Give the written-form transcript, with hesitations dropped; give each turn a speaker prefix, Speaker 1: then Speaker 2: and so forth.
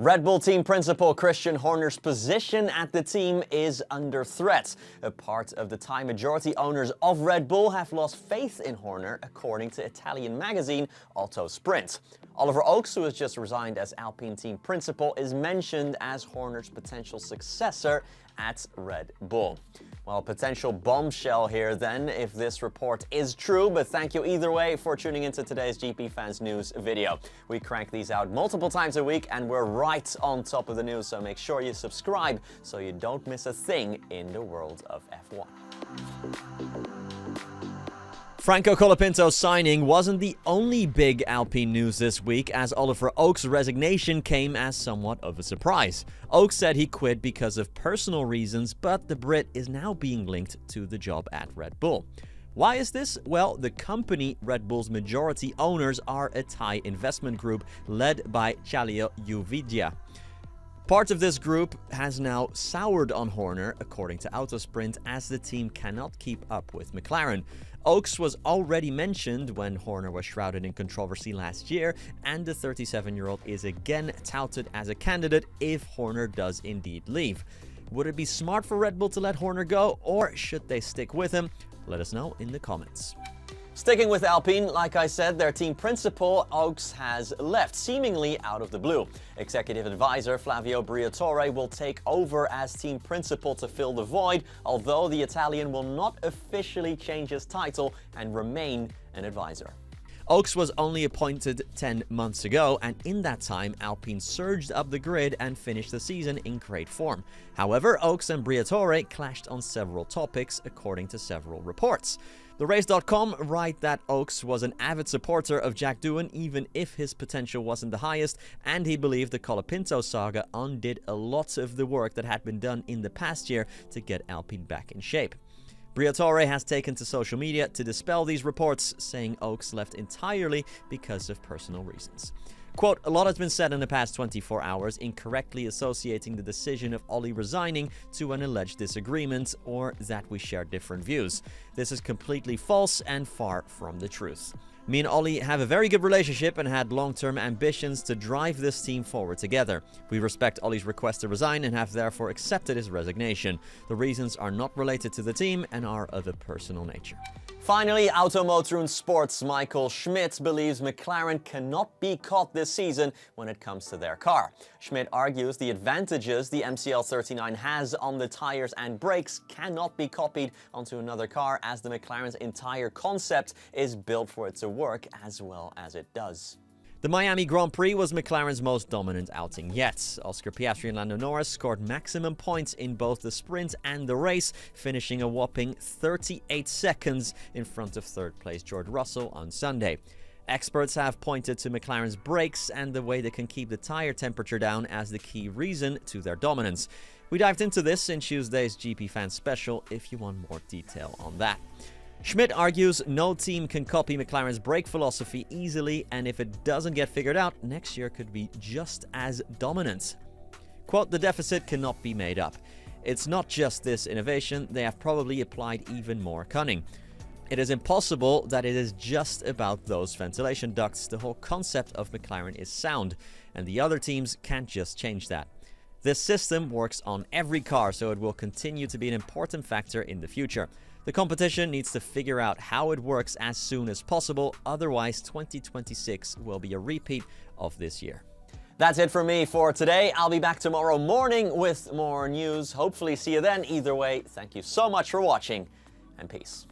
Speaker 1: Red Bull team principal Christian Horner's position at the team is under threat. A part of the Thai majority owners of Red Bull have lost faith in Horner, according to Italian magazine Autosprint. Oliver Oakes, who has just resigned as Alpine team principal, is mentioned as Horner's potential successor at Red Bull. Well, potential bombshell here then, if this report is true, but thank you either way for tuning into today's GPFans news video. We crank these out multiple times a week and we're right on top of the news, so make sure you subscribe so you don't miss a thing in the world of F1. Franco Colapinto's signing wasn't the only big Alpine news this week, as Oliver Oakes' resignation came as somewhat of a surprise. Oakes said he quit because of personal reasons, but the Brit is now being linked to the job at Red Bull. Why is this? Well, the company Red Bull's majority owners are a Thai investment group led by Chalio Uvidya. Part of this group has now soured on Horner, according to Autosprint, as the team cannot keep up with McLaren. Oakes was already mentioned when Horner was shrouded in controversy last year, and the 37-year-old is again touted as a candidate if Horner does indeed leave. Would it be smart for Red Bull to let Horner go, or should they stick with him? Let us know in the comments. Sticking with Alpine, like I said, their team principal, Oakes, has left, seemingly out of the blue. Executive advisor Flavio Briatore will take over as team principal to fill the void, although the Italian will not officially change his title and remain an advisor. Oakes was only appointed 10 months ago, and in that time, Alpine surged up the grid and finished the season in great form. However, Oakes and Briatore clashed on several topics, according to several reports. TheRace.com write that Oakes was an avid supporter of Jack Doohan, even if his potential wasn't the highest, and he believed the Colapinto saga undid a lot of the work that had been done in the past year to get Alpine back in shape. Briatore has taken to social media to dispel these reports, saying Oakes left entirely because of personal reasons. Quote, "A lot has been said in the past 24 hours, incorrectly associating the decision of Ollie resigning to an alleged disagreement or that we share different views. This is completely false and far from the truth. Me and Ollie have a very good relationship and had long-term ambitions to drive this team forward together. We respect Ollie's request to resign and have therefore accepted his resignation. The reasons are not related to the team and are of a personal nature." Finally, Automotorun Sports' Michael Schmidt believes McLaren cannot be caught this season when it comes to their car. Schmidt argues the advantages the MCL39 has on the tires and brakes cannot be copied onto another car, as the McLaren's entire concept is built for it to work as well as it does. The Miami Grand Prix was McLaren's most dominant outing yet. Oscar Piastri and Lando Norris scored maximum points in both the sprint and the race, finishing a whopping 38 seconds in front of third-place George Russell on Sunday. Experts have pointed to McLaren's brakes and the way they can keep the tire temperature down as the key reason to their dominance. We dived into this in Tuesday's GPFans special if you want more detail on that. Schmidt argues no team can copy McLaren's brake philosophy easily, and if it doesn't get figured out, next year could be just as dominant. Quote, "The deficit cannot be made up. It's not just this innovation, they have probably applied even more cunning. It is impossible that it is just about those ventilation ducts. The whole concept of McLaren is sound, and the other teams can't just change that. This system works on every car, so it will continue to be an important factor in the future. The competition needs to figure out how it works as soon as possible, otherwise 2026 will be a repeat of this year." That's it for me for today. I'll be back tomorrow morning with more news. Hopefully see you then. Either way, thank you so much for watching, and peace.